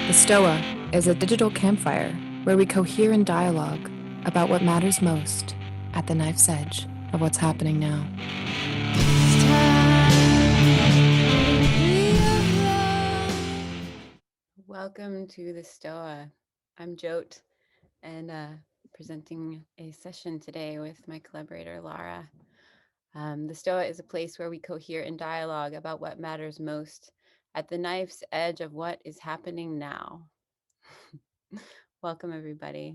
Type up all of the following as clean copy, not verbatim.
The Stoa is a digital campfire where we cohere in dialogue about what matters most at the knife's edge of what's happening now. Welcome to the Stoa. I'm Jote and presenting a session today with my collaborator, Lara. The Stoa is a place where we cohere in dialogue about what matters most at the knife's edge of what is happening now. Welcome, everybody.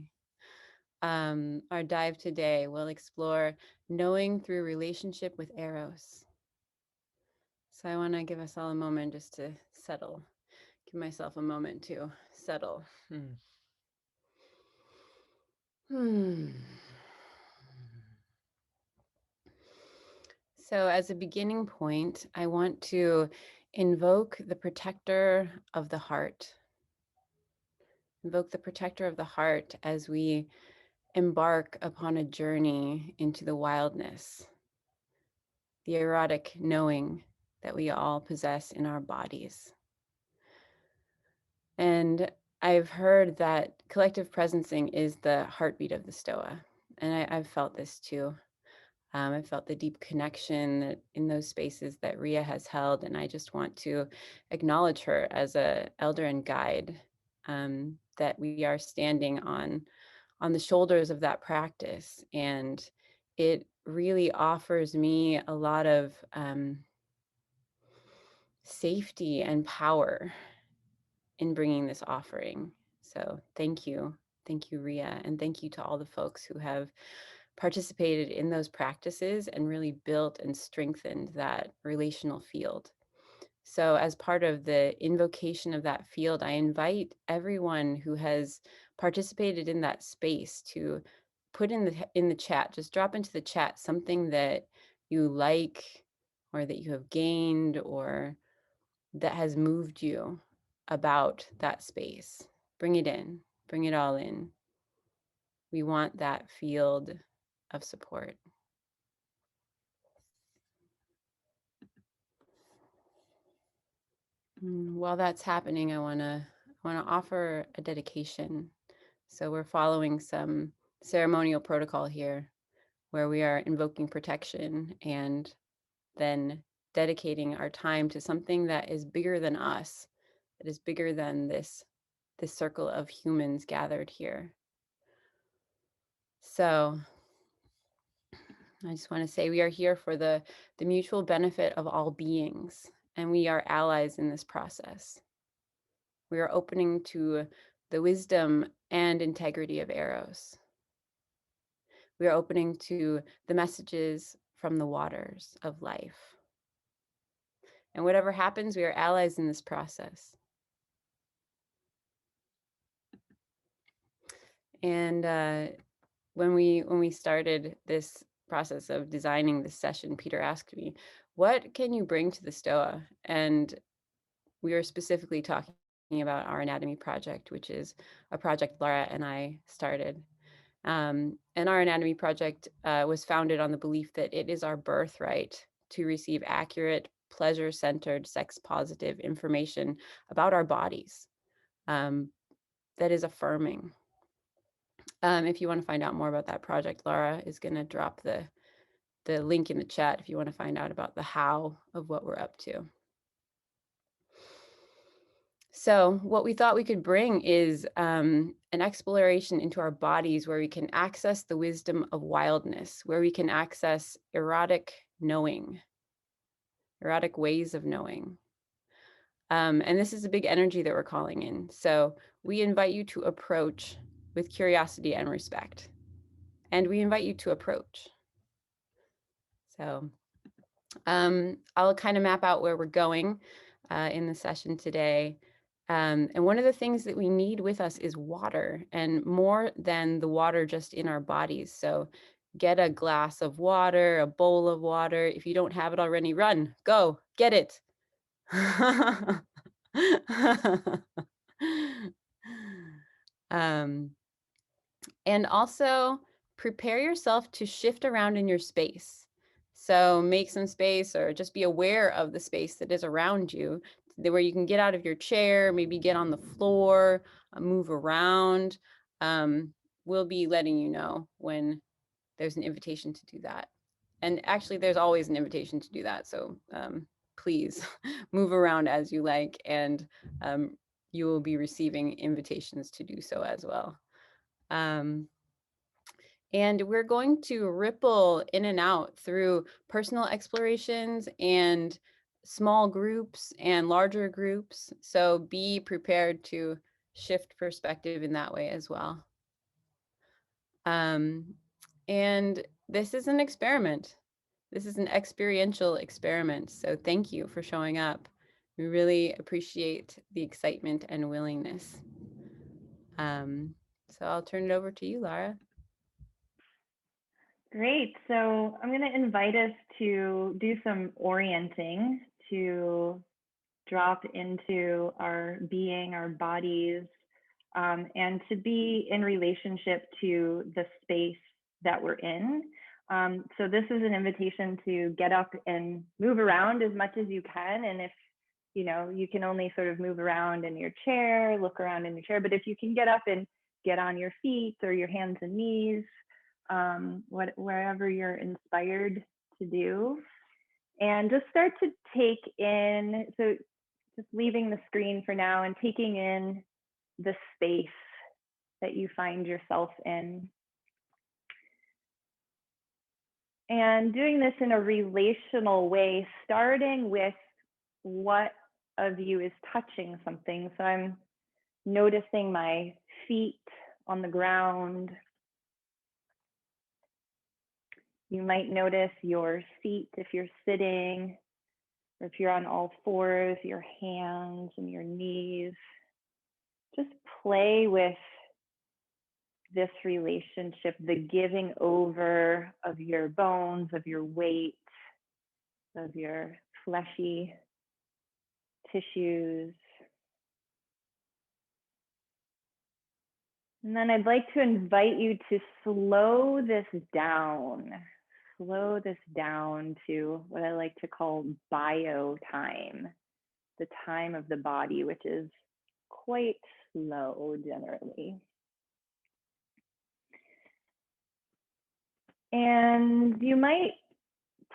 Our dive today will explore knowing through relationship with Eros. So I want to give us all a moment just to settle. Give myself a moment to settle. So as a beginning point, I want to invoke the protector of the heart. Invoke the protector of the heart as we embark upon a journey into the wildness, the erotic knowing that we all possess in our bodies. And I've heard that collective presencing is the heartbeat of the Stoa. And I've felt this too. I felt the deep connection in those spaces that Ria has held, and I just want to acknowledge her as an elder and guide, that we are standing on the shoulders of that practice, and it really offers me a lot of safety and power in bringing this offering. So thank you, Ria, and thank you to all the folks who have participated in those practices and really built and strengthened that relational field. So as part of the invocation of that field, I invite everyone who has participated in that space to put in the chat, just drop into the chat something that you like or that you have gained or that has moved you about that space. Bring it in, bring it all in. We want that field of support. While that's happening, I want to offer a dedication. So we're following some ceremonial protocol here where we are invoking protection and then dedicating our time to something that is bigger than us, that is bigger than this circle of humans gathered here. So I just want to say we are here for the mutual benefit of all beings, and we are allies in this process. We are opening to the wisdom and integrity of Eros. We are opening to the messages from the waters of life. And whatever happens, we are allies in this process. And when we started this process of designing this session, Peter asked me, what can you bring to the Stoa? And we were specifically talking about our anatomy project, which is a project Lara and I started. And our anatomy project was founded on the belief that it is our birthright to receive accurate, pleasure-centered, sex-positive information about our bodies that is affirming. If you want to find out more about that project, Lara is going to drop the link in the chat if you want to find out about the how of what we're up to. So what we thought we could bring is an exploration into our bodies where we can access the wisdom of wildness, where we can access erotic knowing, erotic ways of knowing. And this is a big energy that we're calling in. So we invite you to approach with curiosity and respect. And we invite you to approach. So I'll kind of map out where we're going in the session today. And one of the things that we need with us is water, and more than the water just in our bodies. So get a glass of water, a bowl of water. If you don't have it already, run, go, get it. And also prepare yourself to shift around in your space. So make some space or just be aware of the space that is around you where you can get out of your chair, maybe get on the floor, move around. We'll be letting you know when there's an invitation to do that. And actually, there's always an invitation to do that. So please move around as you like, and you will be receiving invitations to do so as well. And we're going to ripple in and out through personal explorations and small groups and larger groups. So be prepared to shift perspective in that way as well. And this is an experiment. This is an experiential experiment. So thank you for showing up. We really appreciate the excitement and willingness. So I'll turn it over to you, Lara. Great. So I'm going to invite us to do some orienting, to drop into our being, our bodies, and to be in relationship to the space that we're in. So this is an invitation to get up and move around as much as you can. And if you can only sort of move around in your chair, look around in your chair, but if you can get up and get on your feet or your hands and knees, wherever you're inspired to do, and just start to take in, so just leaving the screen for now and taking in the space that you find yourself in. And doing this in a relational way, starting with what of you is touching something. So I'm noticing my feet on the ground. You might notice your seat if you're sitting, or if you're on all fours, your hands and your knees. Just play with this relationship, the giving over of your bones, of your weight, of your fleshy tissues. And then I'd like to invite you to slow this down to what I like to call bio time, the time of the body, which is quite slow generally. And you might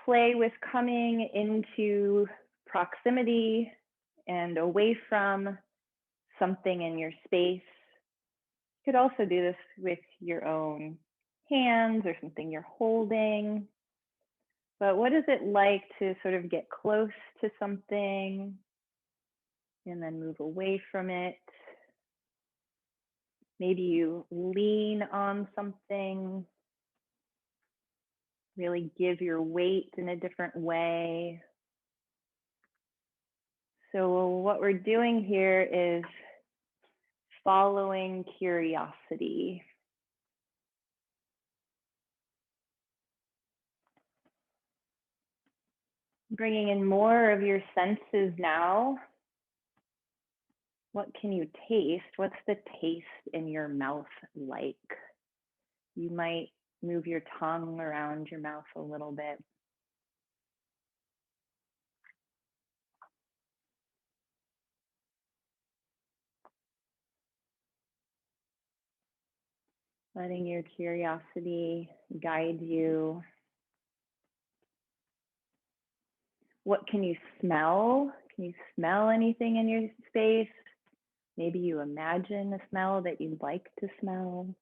play with coming into proximity and away from something in your space. You could also do this with your own hands or something you're holding. But what is it like to sort of get close to something and then move away from it? Maybe you lean on something, really give your weight in a different way. So what we're doing here is following curiosity. Bringing in more of your senses now. What can you taste? What's the taste in your mouth like? You might move your tongue around your mouth a little bit. Letting your curiosity guide you. What can you smell? Can you smell anything in your space? Maybe you imagine a smell that you'd like to smell.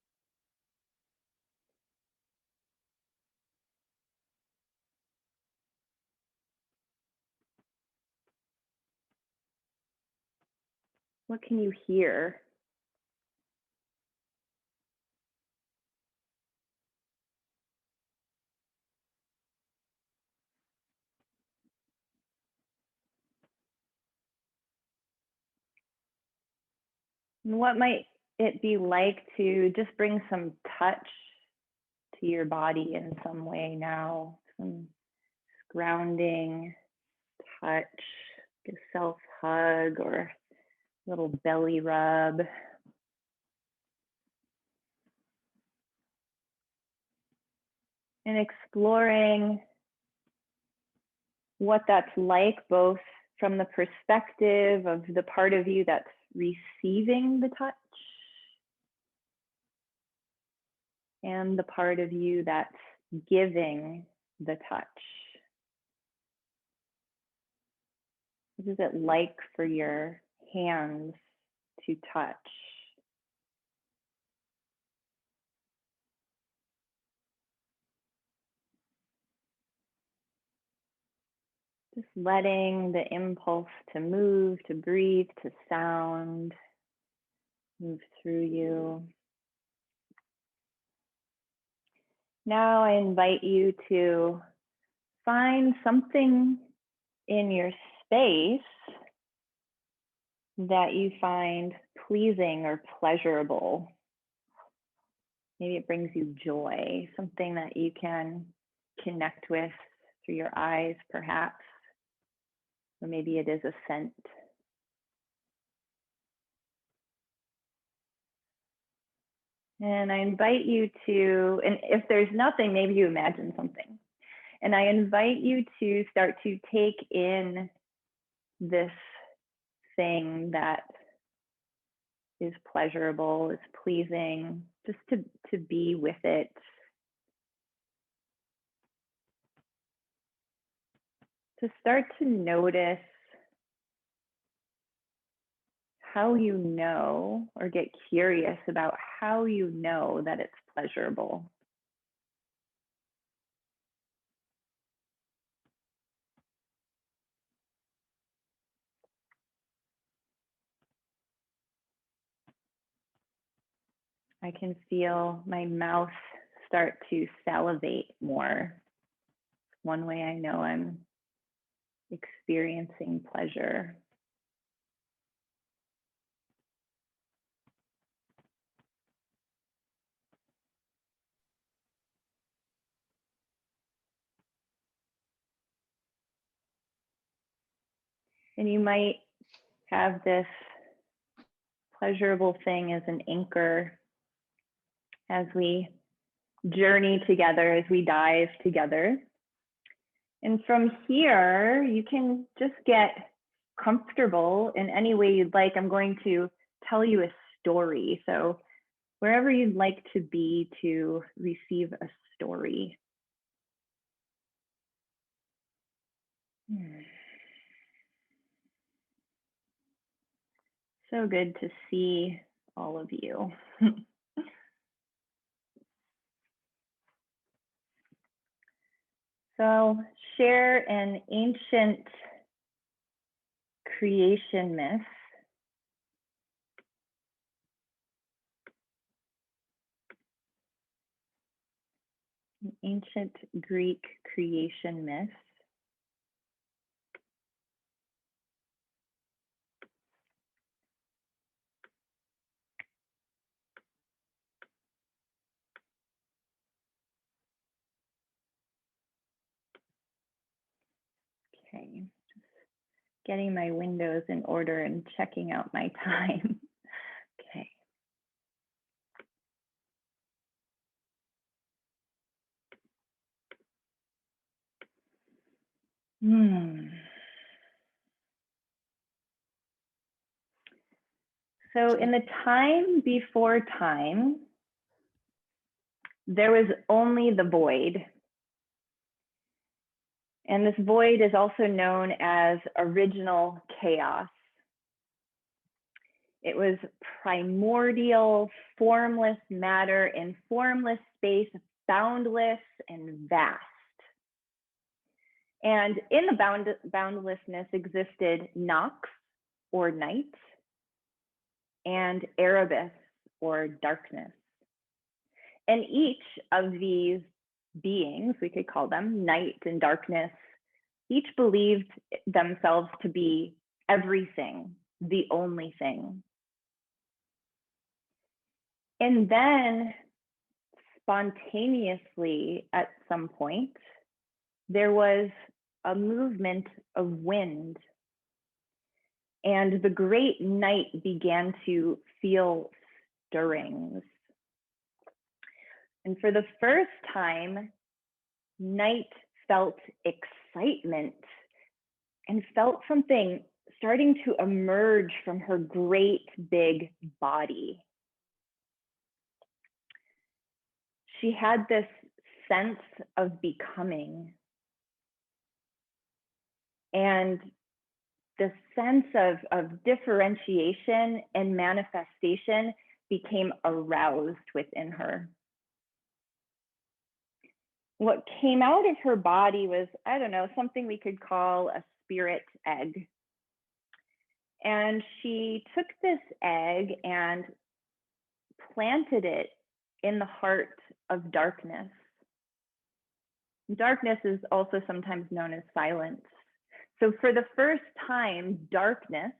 What can you hear? And what might it be like to just bring some touch to your body in some way now? Some grounding touch, a self hug or a little belly rub. And exploring what that's like, both from the perspective of the part of you that's receiving the touch and the part of you that's giving the touch. What is it like for your hands to touch? Just letting the impulse to move, to breathe, to sound, move through you. Now I invite you to find something in your space that you find pleasing or pleasurable. Maybe it brings you joy, something that you can connect with through your eyes, perhaps. Or maybe it is a scent. And I invite you to, and if there's nothing, maybe you imagine something. And I invite you to start to take in this thing that is pleasurable, is pleasing, just to be with it. To start to notice how you know, or get curious about how you know that it's pleasurable. I can feel my mouth start to salivate more. One way I know I'm experiencing pleasure. And you might have this pleasurable thing as an anchor as we journey together, as we dive together. And from here, you can just get comfortable in any way you'd like. I'm going to tell you a story. So wherever you'd like to be to receive a story. So good to see all of you. So share an ancient creation myth. An ancient Greek creation myth. Okay, just getting my windows in order and checking out my time. Okay. So in the time before time, there was only the void. And this void is also known as original chaos. It was primordial, formless matter in formless space, boundless and vast. And in the boundlessness existed Nox, or night, and Erebus, or darkness. And each of these beings, we could call them night and darkness, each believed themselves to be everything, the only thing. And then spontaneously at some point, there was a movement of wind, and the great night began to feel stirrings. And for the first time, night felt excitement and felt something starting to emerge from her great big body. She had this sense of becoming, and the sense of differentiation and manifestation became aroused within her. What came out of her body was, I don't know, something we could call a spirit egg. And she took this egg and planted it in the heart of darkness. Darkness is also sometimes known as silence. So for the first time, darkness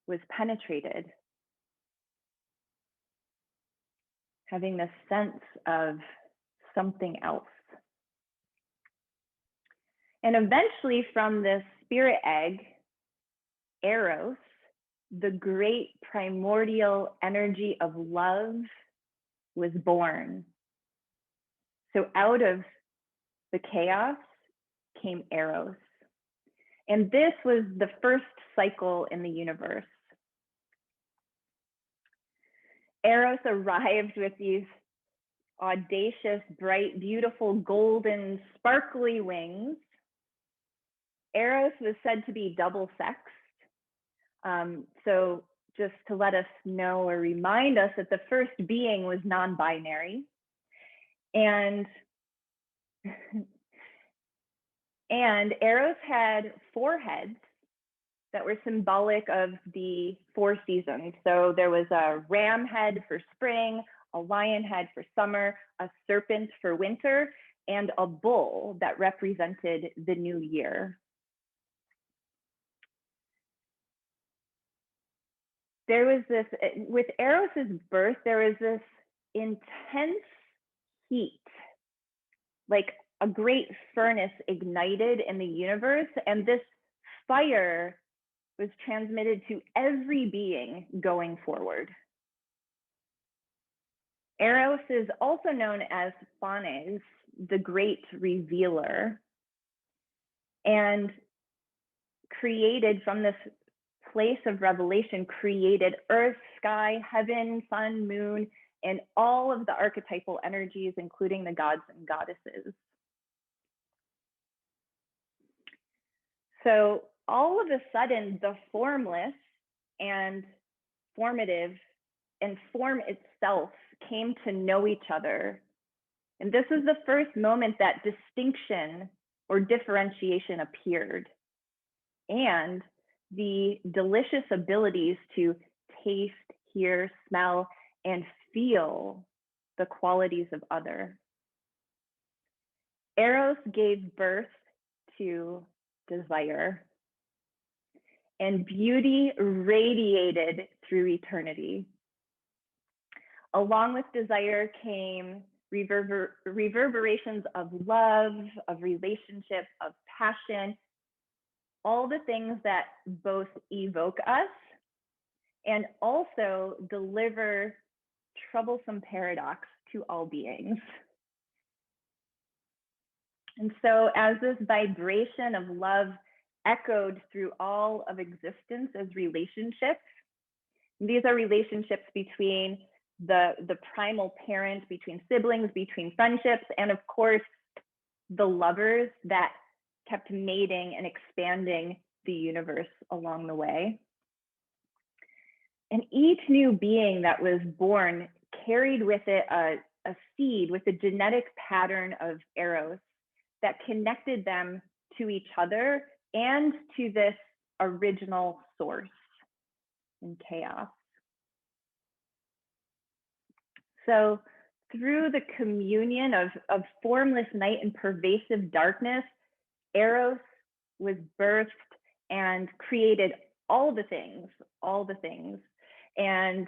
was penetrated, having this sense of something else. And eventually from this spirit egg, Eros, the great primordial energy of love, was born. So out of the chaos came Eros. And this was the first cycle in the universe. Eros arrived with these audacious, bright, beautiful, golden, sparkly wings. Eros was said to be double-sexed. So just to let us know or remind us that the first being was non-binary. And Eros had 4 heads that were symbolic of the 4 seasons. So there was a ram head for spring, a lion head for summer, a serpent for winter, and a bull that represented the new year. There was this, with Eros's birth, there was this intense heat, like a great furnace ignited in the universe, and this fire was transmitted to every being going forward. Eros is also known as Phanes, the great revealer, and created from this place of revelation, created earth, sky, heaven, sun, moon, and all of the archetypal energies, including the gods and goddesses. So all of a sudden, the formless and formative and form itself came to know each other. And this was the first moment that distinction or differentiation appeared. And the delicious abilities to taste, hear, smell, and feel the qualities of other. Eros gave birth to desire, and beauty radiated through eternity. Along with desire came reverberations of love, of relationship, of passion, all the things that both evoke us and also deliver troublesome paradox to all beings. And so as this vibration of love echoed through all of existence as relationships, these are relationships between the primal parent, between siblings, between friendships, and of course, the lovers that kept mating and expanding the universe along the way. And each new being that was born carried with it a seed with a genetic pattern of Eros that connected them to each other and to this original source in chaos. So through the communion of formless night and pervasive darkness, Eros was birthed and created all the things. And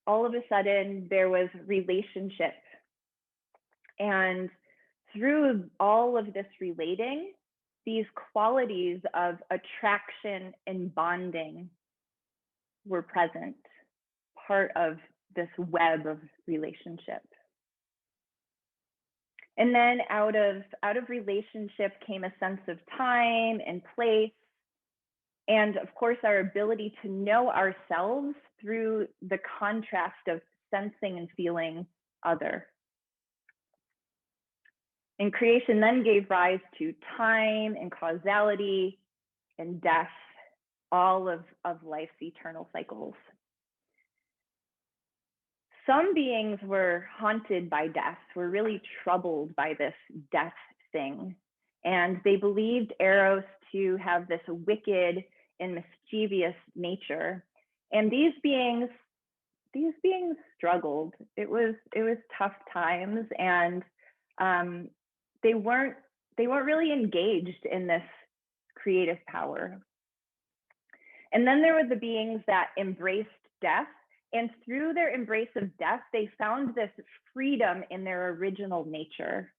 all of a sudden there was relationship. And through all of this relating, these qualities of attraction and bonding were present, part of this web of relationship. And then out of relationship came a sense of time and place, and of course our ability to know ourselves through the contrast of sensing and feeling other. And creation then gave rise to time and causality and death, all of life's eternal cycles. Some beings were haunted by death, were really troubled by this death thing. And they believed Eros to have this wicked and mischievous nature. And these beings struggled. It was tough times, and they weren't really engaged in this creative power. And then there were the beings that embraced death, and through their embrace of death, they found this freedom in their original nature.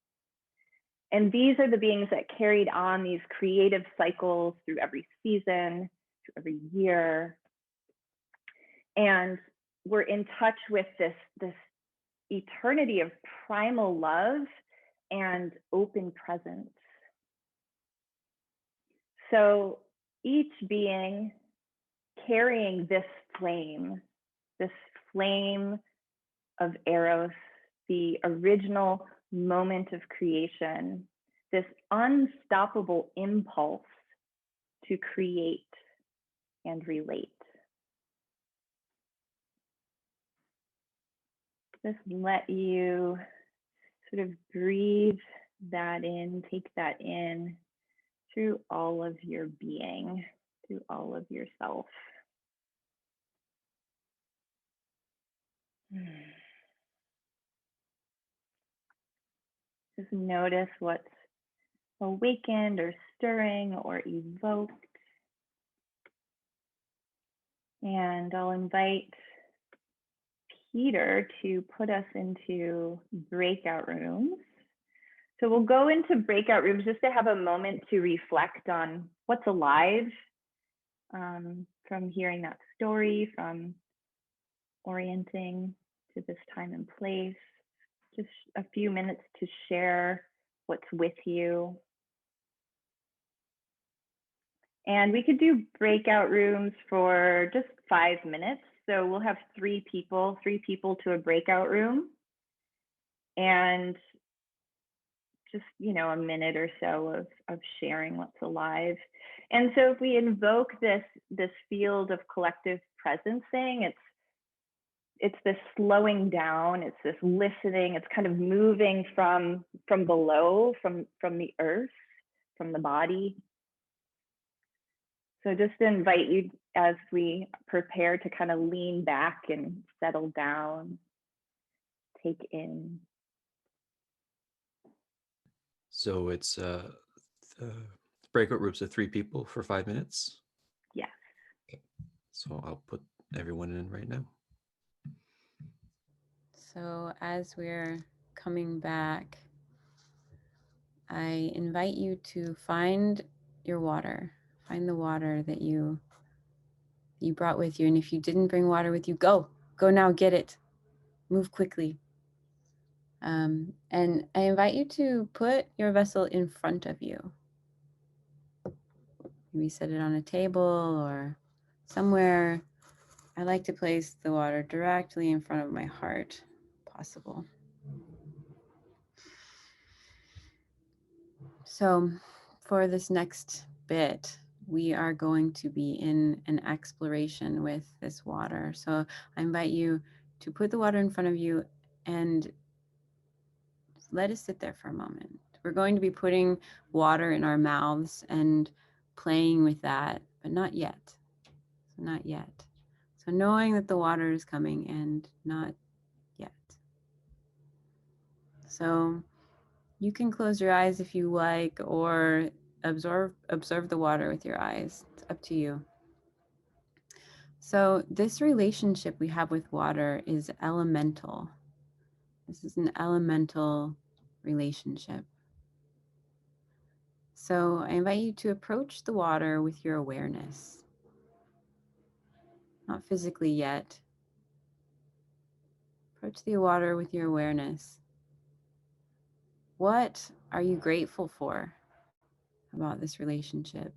And these are the beings that carried on these creative cycles through every season, through every year, and were in touch with this eternity of primal love and open presence. So each being carrying this flame of Eros, the original moment of creation, this unstoppable impulse to create and relate. Just let you sort of breathe that in, take that in through all of your being, through all of yourself. Just notice what's awakened or stirring or evoked. And I'll invite Peter to put us into breakout rooms. So we'll go into breakout rooms just to have a moment to reflect on what's alive from hearing that story, from orienting to this time and place. Just a few minutes to share what's with you. And we could do breakout rooms for just 5 minutes. So we'll have three people to a breakout room. And just, a minute or so of sharing what's alive. And so if we invoke this field of collective presencing, it's this slowing down, it's this listening, it's kind of moving from below, from the earth, from the body. So just to invite you as we prepare to kind of lean back and settle down, take in. So it's the breakout rooms of 3 people for 5 minutes? Yes. Okay. So I'll put everyone in right now. So as we're coming back, I invite you to find your water. Find the water that you brought with you. And if you didn't bring water with you, go now, get it. Move quickly. And I invite you to put your vessel in front of you. Maybe set it on a table or somewhere. I like to place the water directly in front of my heart, if possible. So for this next bit, we are going to be in an exploration with this water. So I invite you to put the water in front of you and let it sit there for a moment. We're going to be putting water in our mouths and playing with that, but not yet. So not yet. So knowing that the water is coming and not yet. So you can close your eyes if you like, or observe the water with your eyes. It's up to you. So this relationship we have with water is elemental. This is an elemental relationship. So I invite you to approach the water with your awareness. Not physically yet. Approach the water with your awareness. What are you grateful for about this relationship?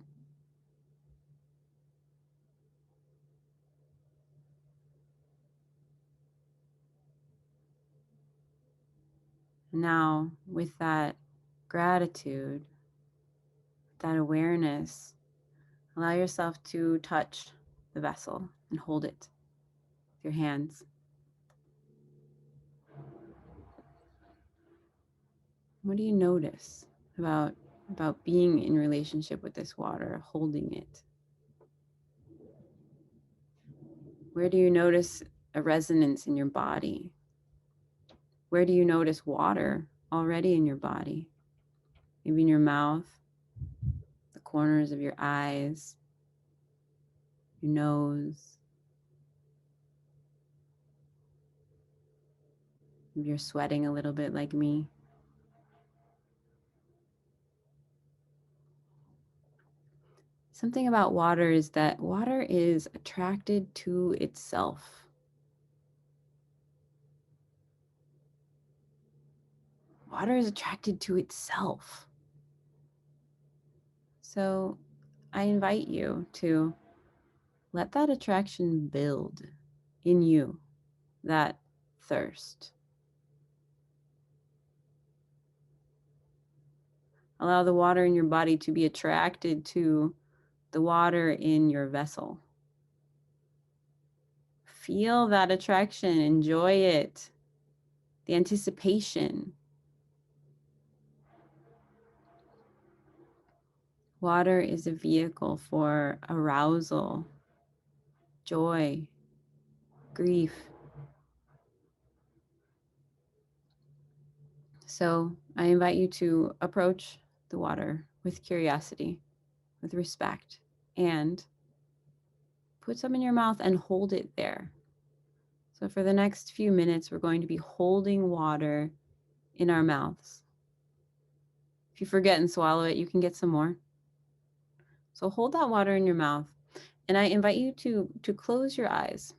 Now, with that gratitude, that awareness, allow yourself to touch the vessel and hold it with your hands. What do you notice about being in relationship with this water, holding it? Where do you notice a resonance in your body? Where do you notice water already in your body? Maybe in your mouth, the corners of your eyes, your nose. Maybe you're sweating a little bit like me. Something about water is that water is attracted to itself. Water is attracted to itself. So I invite you to let that attraction build in you, that thirst. Allow the water in your body to be attracted to the water in your vessel. Feel that attraction, enjoy it, the anticipation. Water is a vehicle for arousal, joy, grief. So I invite you to approach the water with curiosity, with respect, and put some in your mouth and hold it there. So for the next few minutes, we're going to be holding water in our mouths. If you forget and swallow it, you can get some more. So hold that water in your mouth. And I invite you to close your eyes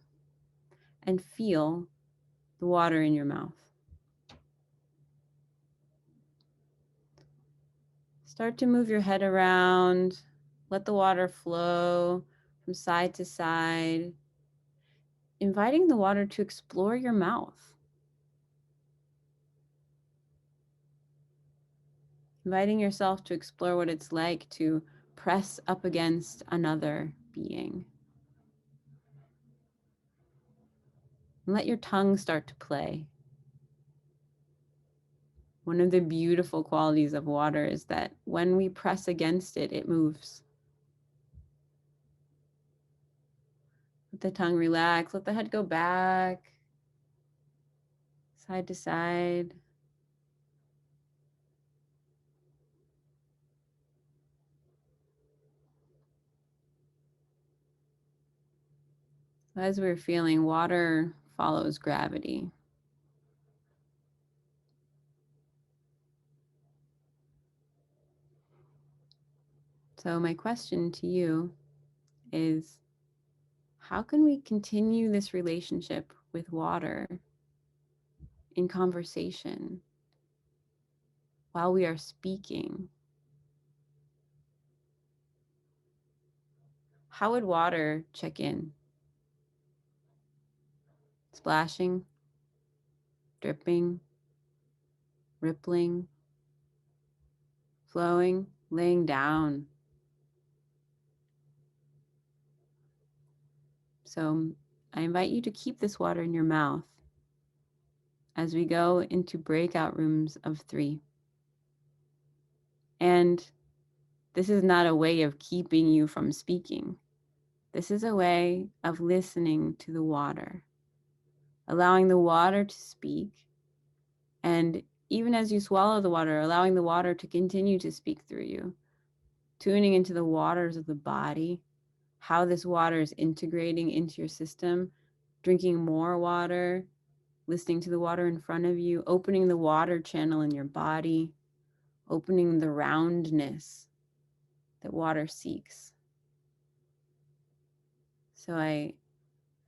and feel the water in your mouth. Start to move your head around. Let the water flow from side to side, inviting the water to explore your mouth. Inviting yourself to explore what it's like to press up against another being. And let your tongue start to play. One of the beautiful qualities of water is that when we press against it, it moves. Let the tongue relax, let the head go back, side to side. As we're feeling, water follows gravity. So my question to you is, how can we continue this relationship with water in conversation while we are speaking? How would water check in? Splashing, dripping, rippling, flowing, laying down. So I invite you to keep this water in your mouth as we go into breakout rooms of 3. And this is not a way of keeping you from speaking. This is a way of listening to the water, allowing the water to speak. And even as you swallow the water, allowing the water to continue to speak through you, tuning into the waters of the body, how this water is integrating into your system, drinking more water, listening to the water in front of you, opening the water channel in your body, opening the roundness that water seeks. So I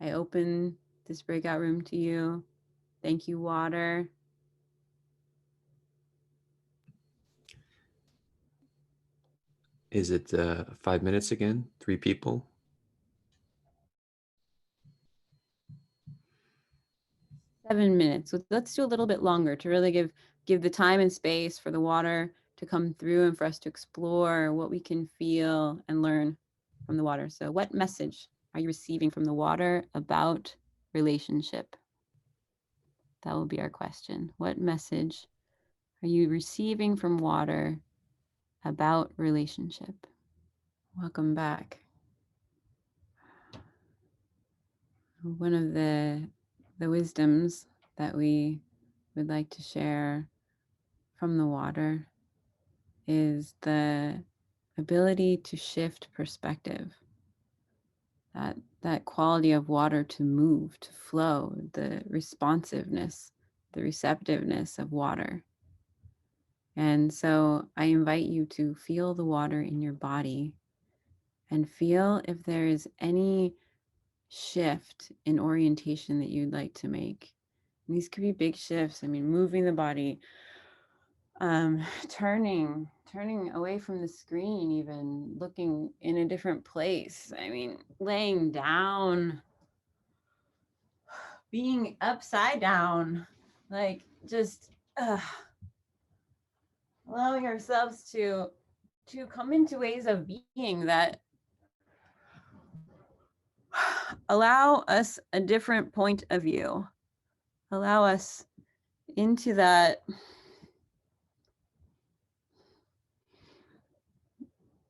open this breakout room to you. Thank you, water. Is it 5 minutes again? 3 people? Minutes. So let's do a little bit longer to really give the time and space for the water to come through and for us to explore what we can feel and learn from the water. So what message are you receiving from the water about relationship? That will be our question. What message are you receiving from water about relationship? Welcome back. One of the wisdoms that we would like to share from the water is the ability to shift perspective. That quality of water to move, to flow, the responsiveness, the receptiveness of water. And so I invite you to feel the water in your body and feel if there is any shift in orientation that you'd like to make. And these could be big shifts. I mean, moving the body, turning away from the screen, even looking in a different place. I mean, laying down, being upside down, like just allowing ourselves to come into ways of being that allow us a different point of view, allow us into that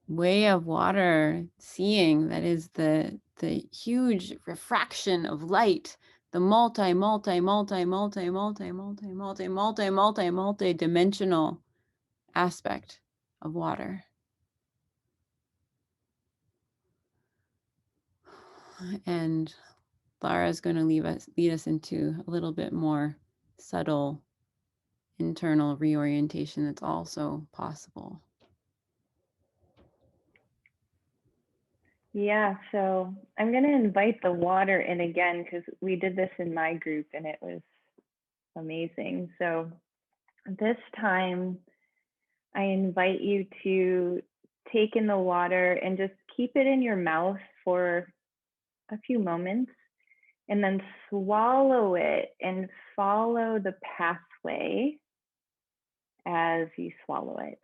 way of water seeing that is the huge refraction of light, the multi-dimensional aspect of water. And Lara is going to lead us into a little bit more subtle internal reorientation that's also possible. Yeah, so I'm going to invite the water in again because we did this in my group and it was amazing. So this time I invite you to take in the water and just keep it in your mouth for a few moments and then swallow it and follow the pathway as you swallow it.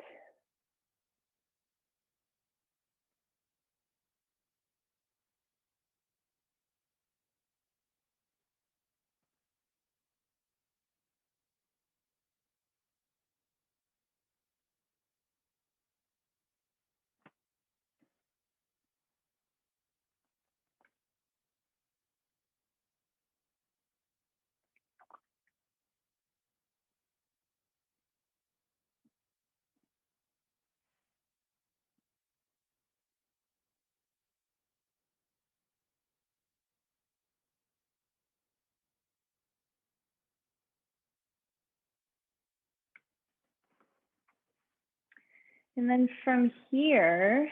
And then from here,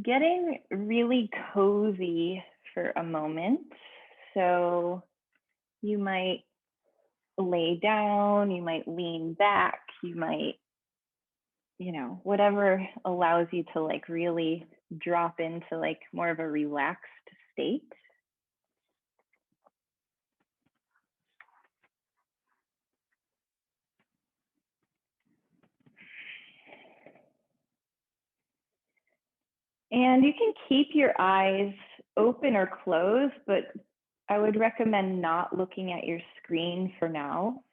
getting really cozy for a moment. So you might lay down, you might lean back, you might, whatever allows you to like really drop into like more of a relaxed state. And you can keep your eyes open or closed, but I would recommend not looking at your screen for now.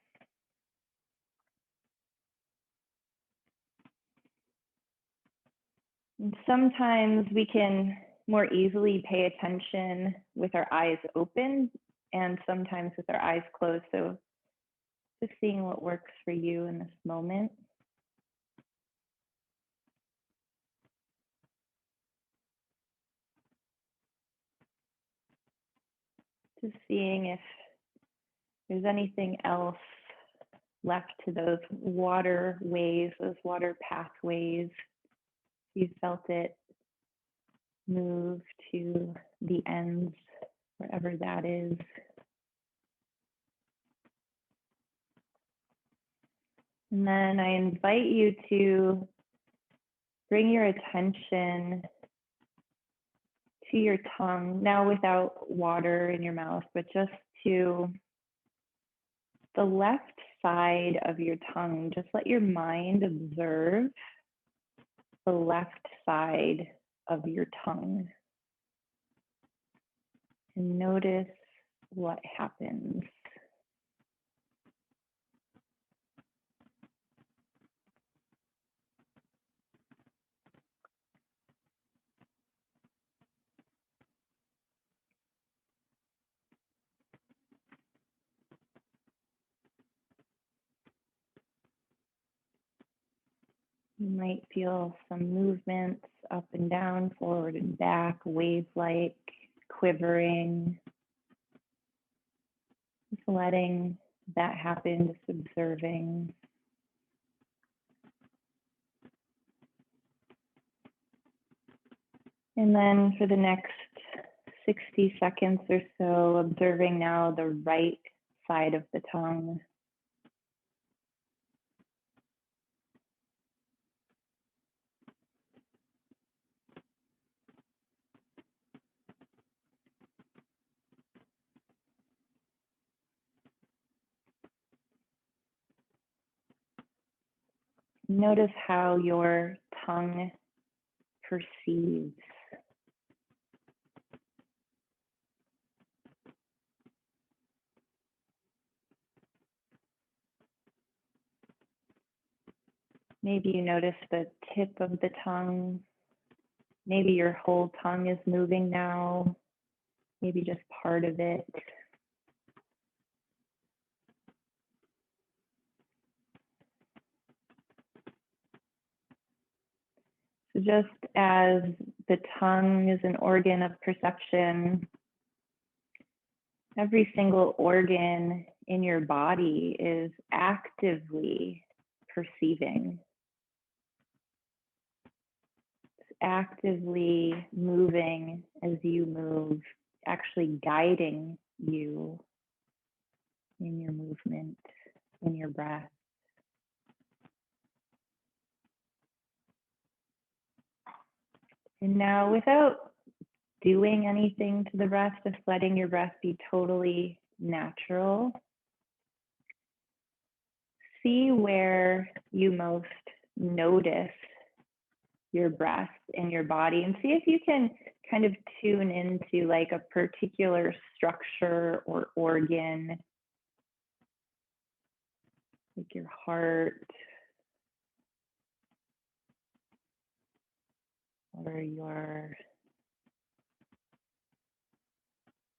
And sometimes we can more easily pay attention with our eyes open and sometimes with our eyes closed. So just seeing what works for you in this moment. Just seeing if there's anything else left to those waterways, those water pathways. You felt it move to the ends, wherever that is. And then I invite you to bring your attention to your tongue, now without water in your mouth, but just to the left side of your tongue. Just let your mind observe the left side of your tongue and notice what happens. You might feel some movements up and down, forward and back, wave-like, quivering. Just letting that happen, just observing. And then for the next 60 seconds or so, observing now the right side of the tongue. Notice how your tongue perceives. Maybe you notice the tip of the tongue. Maybe your whole tongue is moving now. Maybe just part of it. So just as the tongue is an organ of perception, every single organ in your body is actively perceiving. It's actively moving as you move, actually guiding you in your movement, in your breath. And now, without doing anything to the breath, just letting your breath be totally natural, see where you most notice your breath in your body, and see if you can kind of tune into like a particular structure or organ, like your heart or your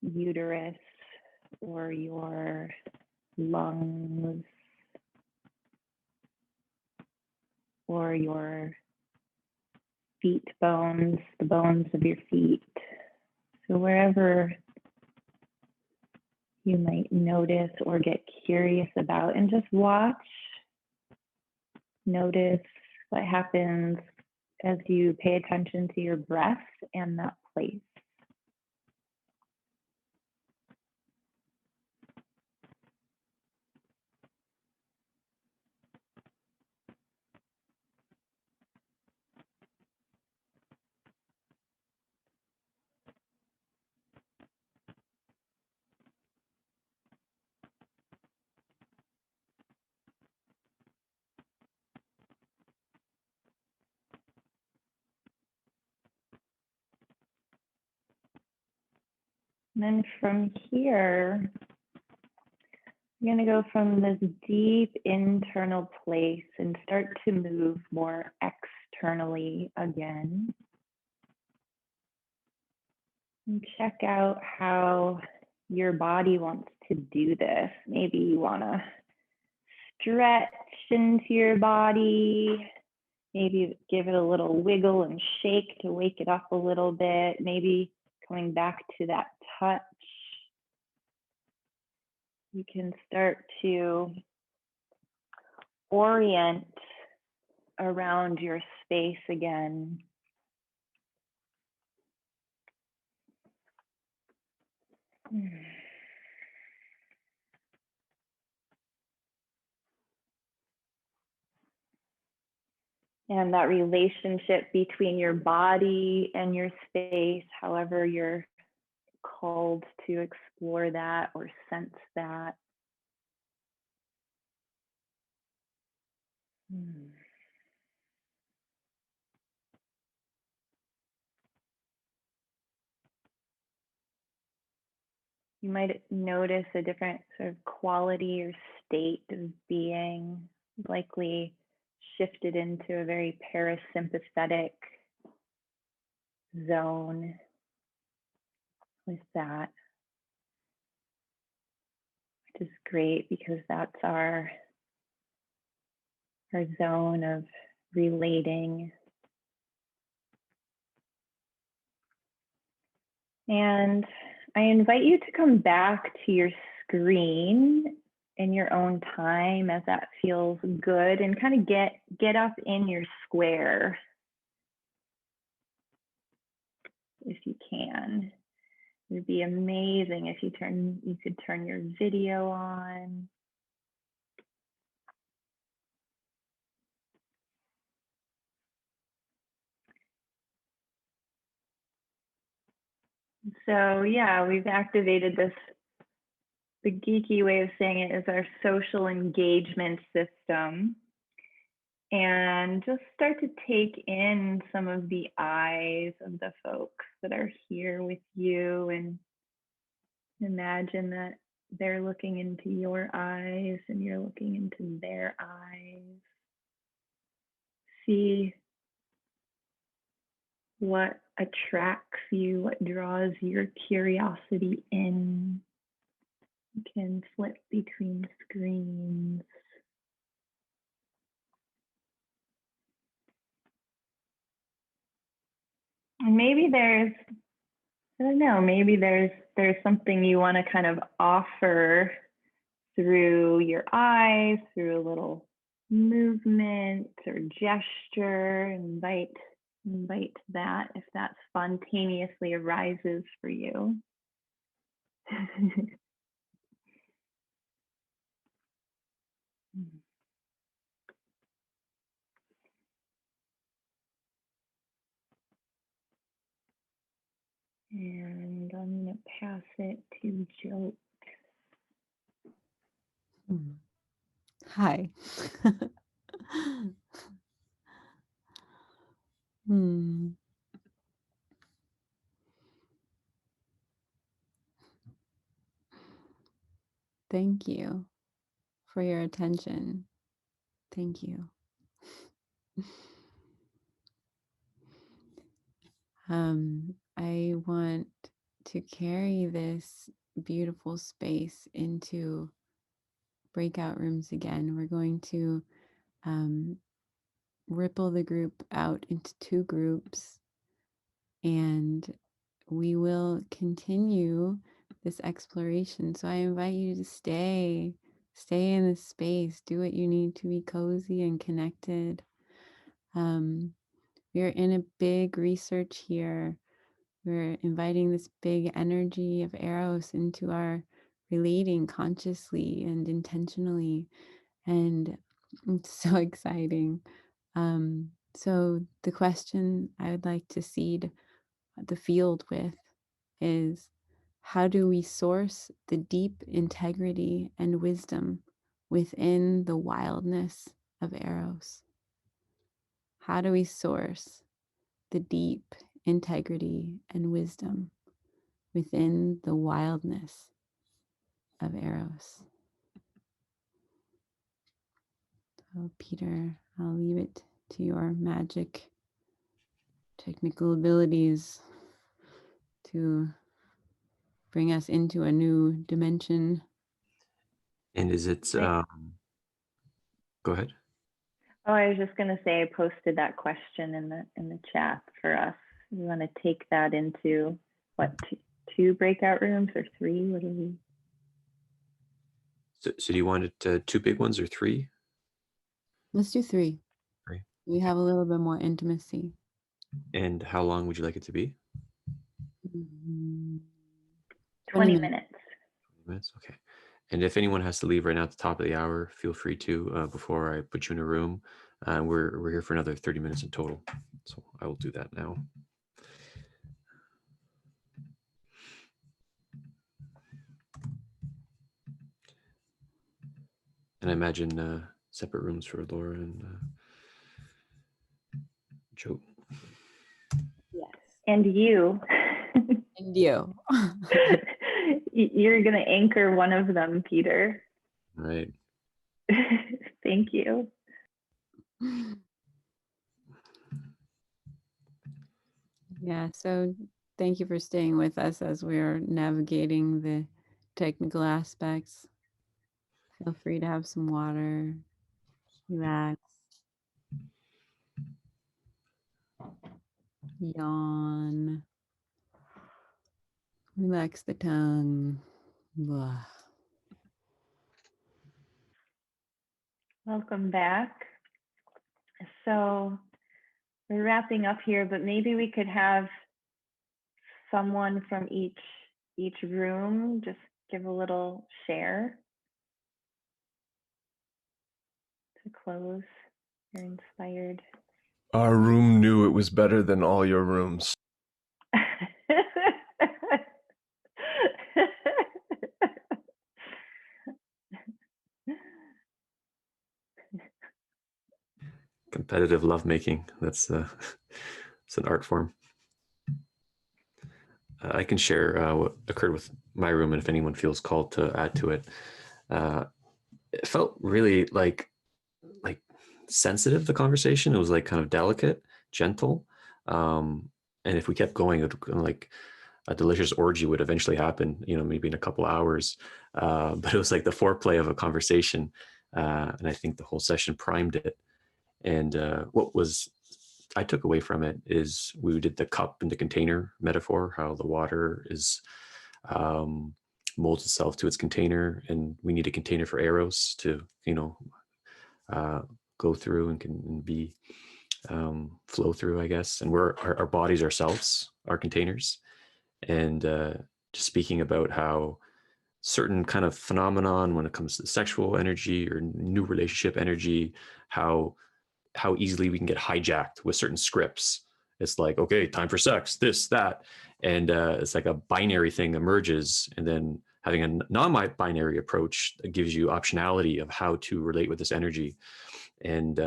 uterus or your lungs or your feet bones, the bones of your feet. So wherever you might notice or get curious about, and just watch, notice what happens as you pay attention to your breath and that place. And then from here, you're going to go from this deep internal place and start to move more externally again. And check out how your body wants to do this. Maybe you want to stretch into your body. Maybe give it a little wiggle and shake to wake it up a little bit. Maybe coming back to that touch. You can start to orient around your space again. And that relationship between your body and your space, however you're called to explore that or sense that. You might notice a different sort of quality or state of being, likely shifted into a very parasympathetic zone with that, which is great because that's our zone of relating. And I invite you to come back to your screen in your own time as that feels good, and kind of get up in your square if you can. It would be amazing if you could turn your video on. So yeah, we've activated this. The geeky way of saying it is our social engagement system. And just start to take in some of the eyes of the folks that are here with you, and imagine that they're looking into your eyes and you're looking into their eyes. See what attracts you, what draws your curiosity in. You can flip between screens. And maybe there's, I don't know, maybe there's something you want to kind of offer through your eyes, through a little movement or gesture. Invite that if that spontaneously arises for you. And I'm going to pass it to Jote. Hi. Hmm. Thank you for your attention. Thank you. I want to carry this beautiful space into breakout rooms again. We're going to ripple the group out into 2 groups, and we will continue this exploration. So I invite you to stay in this space, do what you need to be cozy and connected. We're in a big research here. We're inviting this big energy of Eros into our relating consciously and intentionally. And it's so exciting. So the question I would like to seed the field with is, how do we source the deep integrity and wisdom within the wildness of Eros? How do we source the deep integrity and wisdom within the wildness of Eros? So, Peter, I'll leave it to your magic technical abilities to bring us into a new dimension. And is it, go ahead. Oh, I was just going to say, I posted that question in the chat for us. We want to take that into what, 2 breakout rooms or 3? What are we? So do you want it 2 big ones or 3? Let's do 3. 3. We have a little bit more intimacy. And how long would you like it to be? 20 minutes. 20 minutes, okay. And if anyone has to leave right now at the top of the hour, feel free to, before I put you in a room, We're here for another 30 minutes in total. So I will do that now. And I imagine separate rooms for Laura and Jote. Yes. And you. And you. You're going to anchor one of them, Peter. Right. Thank you. Yeah, so thank you for staying with us as we're navigating the technical aspects. Feel free to have some water, relax, yawn, relax the tongue. Blah. Welcome back. So we're wrapping up here, but maybe we could have someone from each room just give a little share to close. You're inspired. Our room knew it was better than all your rooms. Competitive lovemaking. That's it's an art form. I can share what occurred with my room, and if anyone feels called to add to it. It felt really like sensitive, the conversation. It was like kind of delicate, gentle. And if we kept going, it would, like a delicious orgy would eventually happen, maybe in a couple hours. But it was like the foreplay of a conversation. And I think the whole session primed it. And what was I took away from it is we did the cup and the container metaphor, how the water is molds itself to its container, and we need a container for Eros to, go through and can be flow through, I guess. And we're our bodies ourselves, our containers. And just speaking about how certain kind of phenomenon when it comes to sexual energy or new relationship energy, how easily we can get hijacked with certain scripts. It's like, okay, time for sex, this, that. And it's like a binary thing emerges. And then having a non-binary approach that gives you optionality of how to relate with this energy. And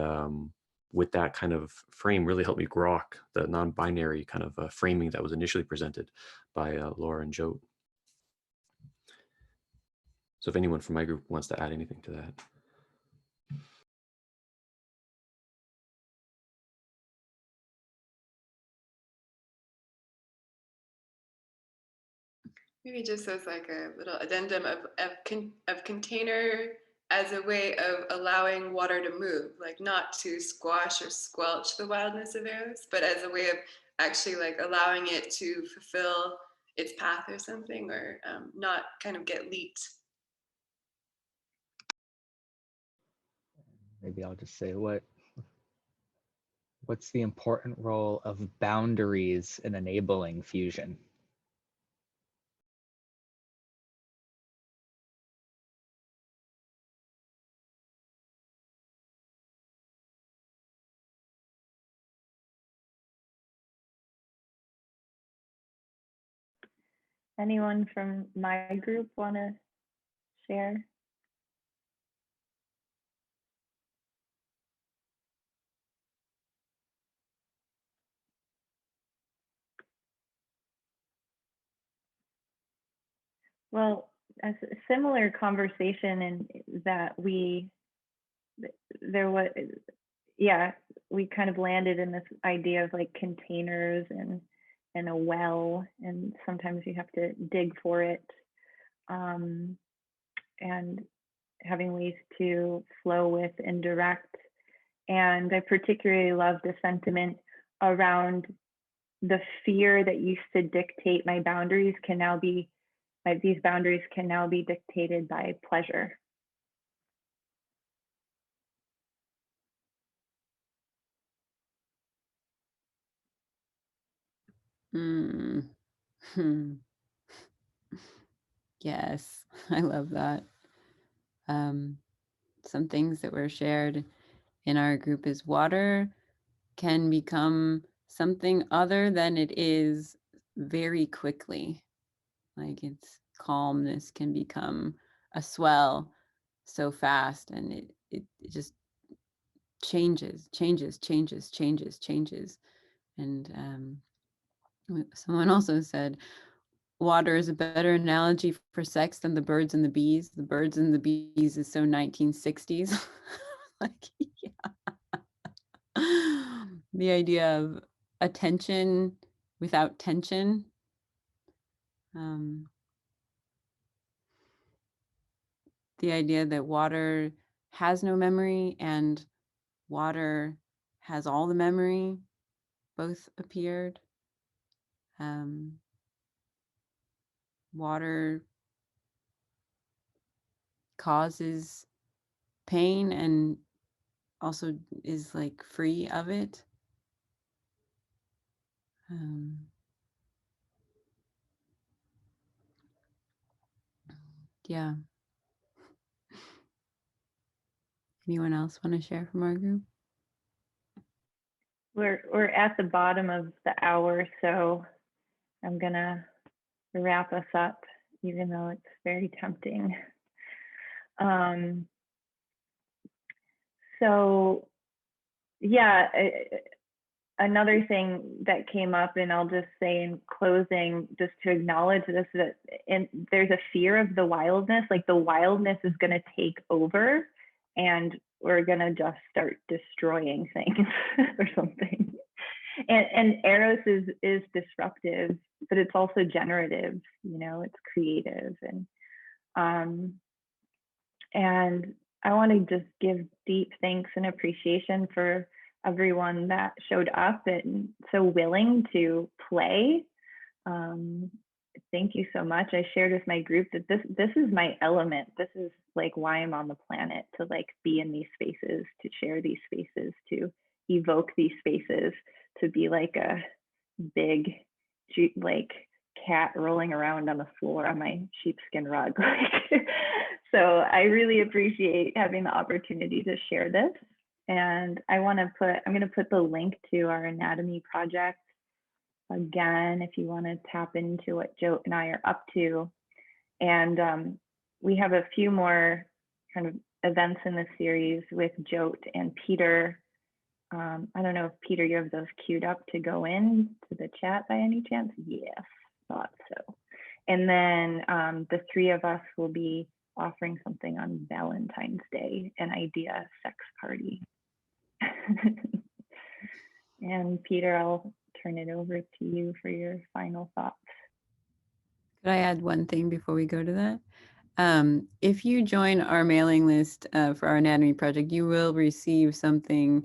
with that kind of frame really helped me grok the non-binary kind of framing that was initially presented by Laura and Jote. So if anyone from my group wants to add anything to that. Maybe just as like a little addendum of container as a way of allowing water to move, like not to squash or squelch the wildness of Eros, but as a way of actually like allowing it to fulfill its path or something, or not kind of get leaked. Maybe I'll just say what's the important role of boundaries in enabling fusion? Anyone from my group want to share? Well, a similar conversation in that there was, yeah, we kind of landed in this idea of like containers and a well, and sometimes you have to dig for it, and having ways to flow with and direct. And I particularly love the sentiment around the fear that used to dictate my boundaries can now be, these boundaries can now be dictated by pleasure. Yes, I love that. Some things that were shared in our group is water can become something other than it is very quickly. Like its calmness can become a swell so fast, and it just changes. And someone also said, water is a better analogy for sex than the birds and the bees. The birds and the bees is so 1960s. Like, yeah. The idea of attention without tension. The idea that water has no memory and water has all the memory both appeared. Water causes pain and also is like free of it. Yeah. Anyone else want to share from our group? We're at the bottom of the hour, so I'm gonna wrap us up, even though it's very tempting. So yeah, another thing that came up, and I'll just say in closing, just to acknowledge this, that there's a fear of the wildness, like the wildness is going to take over and we're going to just start destroying things or something. And Eros is disruptive, but it's also generative, you know, it's creative. And I want to just give deep thanks and appreciation for everyone that showed up and so willing to play. Thank you so much. I shared with my group that this is my element. This is like why I'm on the planet, to like be in these spaces, to share these spaces, to evoke these spaces, to be like a big like cat rolling around on the floor on my sheepskin rug. So I really appreciate having the opportunity to share this. And I'm going to put the link to our anatomy project again, if you want to tap into what Jote and I are up to. And we have a few more kind of events in the series with Jote and Peter. I don't know if Peter, you have those queued up to go in to the chat by any chance? Yes, thought so. And then the three of us will be offering something on Valentine's Day, an idea sex party. And Peter, I'll turn it over to you for your final thoughts. Could I add one thing before we go to that? If you join our mailing list for our anatomy project, you will receive something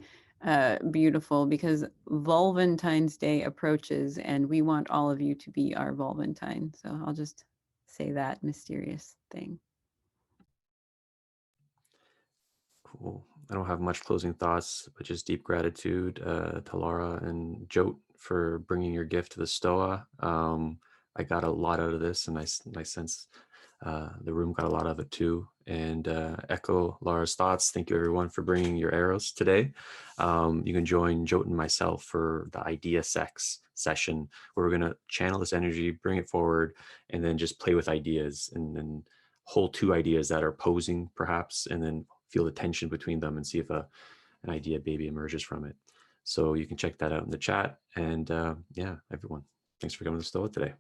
beautiful, because Valentine's Day approaches and we want all of you to be our Valentine. So I'll just say that mysterious thing. Cool. I don't have much closing thoughts, but just deep gratitude to Lara and Jote for bringing your gift to the Stoa. I got a lot out of this, and I sense the room got a lot of it too. And echo Lara's thoughts. Thank you everyone for bringing your Eros today. You can join Jote and myself for the idea sex session, where we're going to channel this energy, bring it forward, and then just play with ideas, and then hold two ideas that are opposing perhaps, and then feel the tension between them and see if an idea baby emerges from it. So you can check that out in the chat. And yeah, everyone, thanks for coming to the Stoa today.